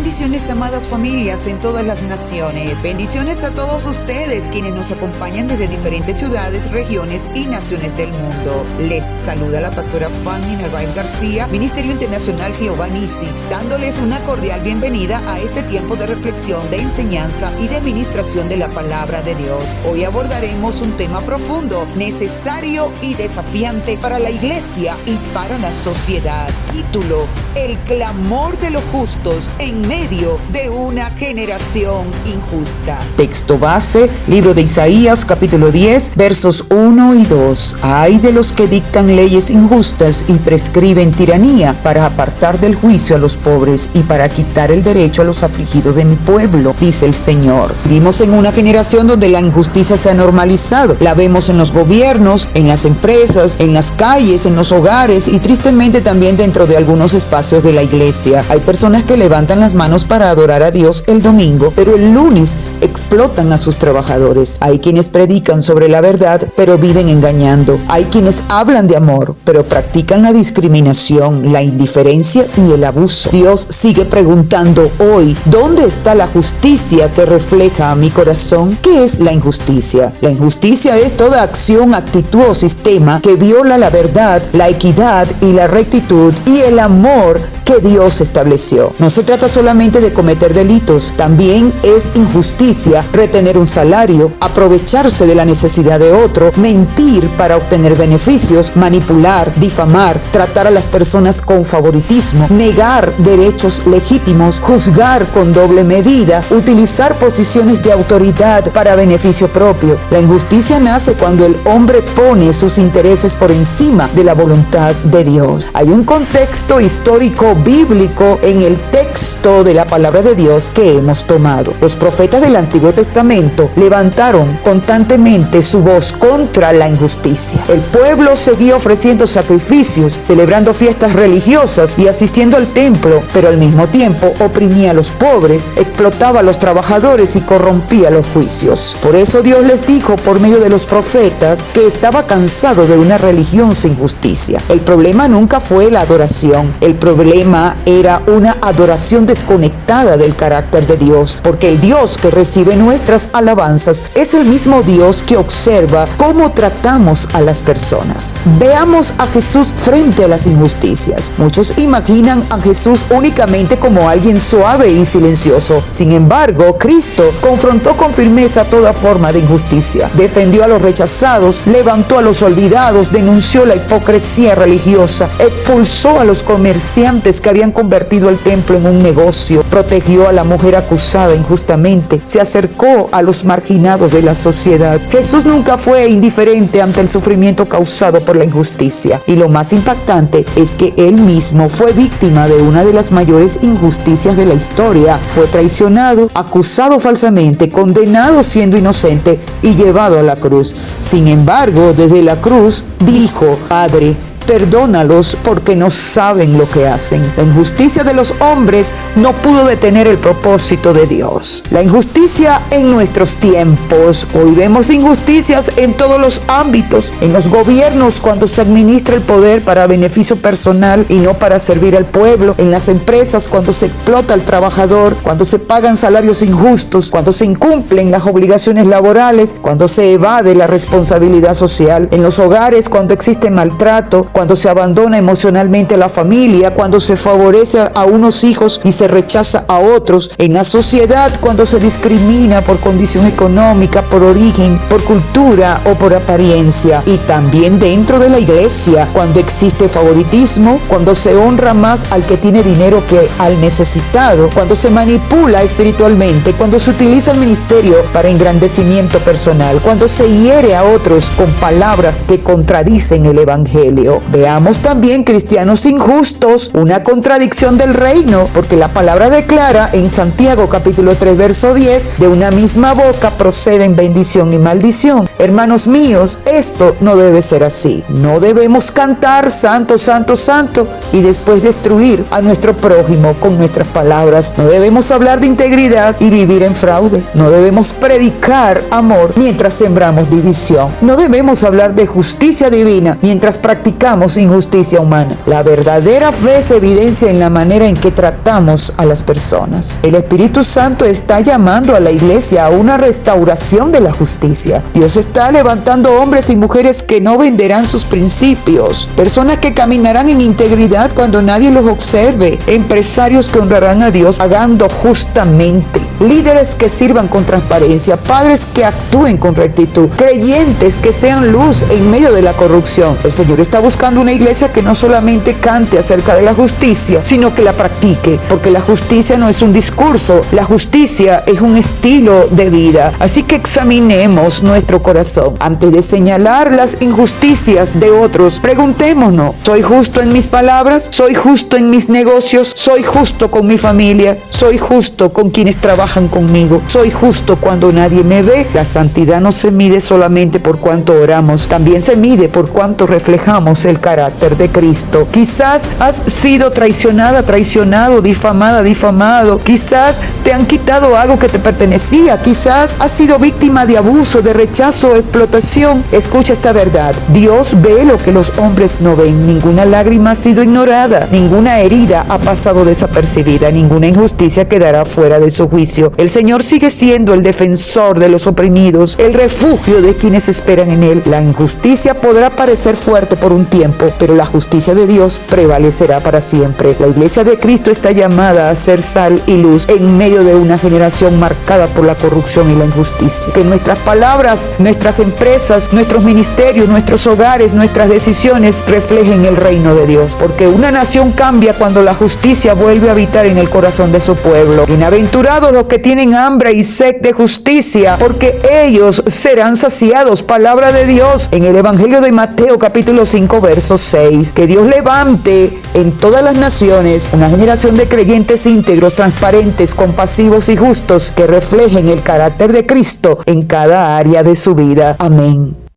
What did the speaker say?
Bendiciones, amadas familias en todas las naciones. Bendiciones a todos ustedes quienes nos acompañan desde diferentes ciudades, regiones y naciones del mundo. Les saluda la pastora Fanny Narváez García, Ministerio Internacional Jehová Nissi, dándoles una cordial bienvenida a este tiempo de reflexión, de enseñanza y de administración de la palabra de Dios. Hoy abordaremos un tema profundo, necesario y desafiante para la iglesia y para la sociedad. Título: El clamor de los justos en medio de una generación injusta. Texto base, libro de Isaías, capítulo 10, versos 1 y 2. Ay de los que dictan leyes injustas y prescriben tiranía para apartar del juicio a los pobres y para quitar el derecho a los afligidos de mi pueblo, dice el Señor. Vivimos en una generación donde la injusticia se ha normalizado. La vemos en los gobiernos, en las empresas, en las calles, en los hogares y tristemente también dentro de algunos espacios de la iglesia. Hay personas que levantan las manos para adorar a Dios el domingo, pero el lunes explotan a sus trabajadores. Hay quienes predican sobre la verdad, pero viven engañando. Hay quienes hablan de amor, pero practican la discriminación, la indiferencia y el abuso. Dios sigue preguntando hoy, ¿dónde está la justicia que refleja a mi corazón? ¿Qué es la injusticia? La injusticia es toda acción, actitud o sistema que viola la verdad, la equidad y la rectitud y el amor que Dios estableció. No se trata solamente de cometer delitos, también es injusticia retener un salario, aprovecharse de la necesidad de otro, mentir para obtener beneficios, manipular, difamar, tratar a las personas con favoritismo, negar derechos legítimos, juzgar con doble medida, utilizar posiciones de autoridad para beneficio propio. La injusticia nace cuando el hombre pone sus intereses por encima de la voluntad de Dios. Hay un contexto histórico bíblico en el texto de la palabra de Dios que hemos tomado. Los profetas del Antiguo Testamento levantaron constantemente su voz contra la injusticia. El pueblo seguía ofreciendo sacrificios, celebrando fiestas religiosas y asistiendo al templo, pero al mismo tiempo oprimía a los pobres, explotaba a los trabajadores y corrompía los juicios. Por eso Dios les dijo por medio de los profetas que estaba cansado de una religión sin justicia. El problema nunca fue la adoración, el problema era una adoración desconectada del carácter de Dios, porque el Dios que recibe nuestras alabanzas es el mismo Dios que observa cómo tratamos a las personas. Veamos a Jesús frente a las injusticias. Muchos imaginan a Jesús únicamente como alguien suave y silencioso. Sin embargo, Cristo confrontó con firmeza toda forma de injusticia, defendió a los rechazados, levantó a los olvidados, denunció la hipocresía religiosa, expulsó a los comerciantes que habían convertido el templo en un negocio, protegió a la mujer acusada injustamente, se acercó a los marginados de la sociedad. Jesús nunca fue indiferente ante el sufrimiento causado por la injusticia, y lo más impactante es que él mismo fue víctima de una de las mayores injusticias de la historia. Fue traicionado, acusado falsamente, condenado siendo inocente y llevado a la cruz. Sin embargo, desde la cruz dijo: Padre, perdónalos porque no saben lo que hacen. La injusticia de los hombres no pudo detener el propósito de Dios. La injusticia en nuestros tiempos. Hoy vemos injusticias en todos los ámbitos, en los gobiernos cuando se administra el poder para beneficio personal y no para servir al pueblo, en las empresas cuando se explota al trabajador, cuando se pagan salarios injustos, cuando se incumplen las obligaciones laborales, cuando se evade la responsabilidad social, en los hogares cuando existe maltrato, cuando se abandona emocionalmente a la familia, cuando se favorece a unos hijos y se rechaza a otros, en la sociedad cuando se discrimina por condición económica, por origen, por cultura o por apariencia, y también dentro de la iglesia cuando existe favoritismo, cuando se honra más al que tiene dinero que al necesitado, cuando se manipula espiritualmente, cuando se utiliza el ministerio para engrandecimiento personal, cuando se hiere a otros con palabras que contradicen el evangelio. Veamos también cristianos injustos, una contradicción del reino, porque la palabra declara en Santiago capítulo 3 verso 10: de una misma boca proceden bendición y maldición. Hermanos míos, esto no debe ser así. No debemos cantar santo, santo, santo y después destruir a nuestro prójimo con nuestras palabras. No debemos hablar de integridad y vivir en fraude. No debemos predicar amor mientras sembramos división. No debemos hablar de justicia divina mientras practicamos toleramos injusticia humana. La verdadera fe se evidencia en la manera en que tratamos a las personas. El Espíritu Santo está llamando a la iglesia a una restauración de la justicia. Dios está levantando hombres y mujeres que no venderán sus principios, personas que caminarán en integridad cuando nadie los observe, empresarios que honrarán a Dios pagando justamente, líderes que sirvan con transparencia, padres que actúen con rectitud, creyentes que sean luz en medio de la corrupción. El Señor está buscando una iglesia que no solamente cante acerca de la justicia, sino que la practique, porque la justicia no es un discurso, la justicia es un estilo de vida. Así que examinemos nuestro corazón. Antes de señalar las injusticias de otros, preguntémonos: ¿soy justo en mis palabras? ¿Soy justo en mis negocios? ¿Soy justo con mi familia? ¿Soy justo con quienes trabajan conmigo? ¿Soy justo cuando nadie me ve? La santidad no se mide solamente por cuánto oramos, también se mide por cuánto reflejamos el carácter de Cristo. Quizás has sido traicionada, traicionado, difamada, difamado. Quizás te han quitado algo que te pertenecía. Quizás has sido víctima de abuso, de rechazo, de explotación. Escucha esta verdad: Dios ve lo que los hombres no ven. Ninguna lágrima ha sido ignorada, ninguna herida ha pasado desapercibida, ninguna injusticia quedará fuera de su juicio. El Señor sigue siendo el defensor de los oprimidos, el refugio de quienes esperan en Él. La injusticia podrá parecer fuerte por un tiempo, pero la justicia de Dios prevalecerá para siempre. La iglesia de Cristo está llamada a ser sal y luz en medio de una generación marcada por la corrupción y la injusticia. Que nuestras palabras, nuestras empresas, nuestros ministerios, nuestros hogares, nuestras decisiones reflejen el reino de Dios, porque una nación cambia cuando la justicia vuelve a habitar en el corazón de su pueblo. Bienaventurados los que tienen hambre y sed de justicia, porque ellos serán saciados. Palabra de Dios en el Evangelio de Mateo capítulo 5 verso 6. Que Dios levante en todas las naciones una generación de creyentes íntegros, transparentes, compasivos y justos, que reflejen el carácter de Cristo en cada área de su vida. Amén.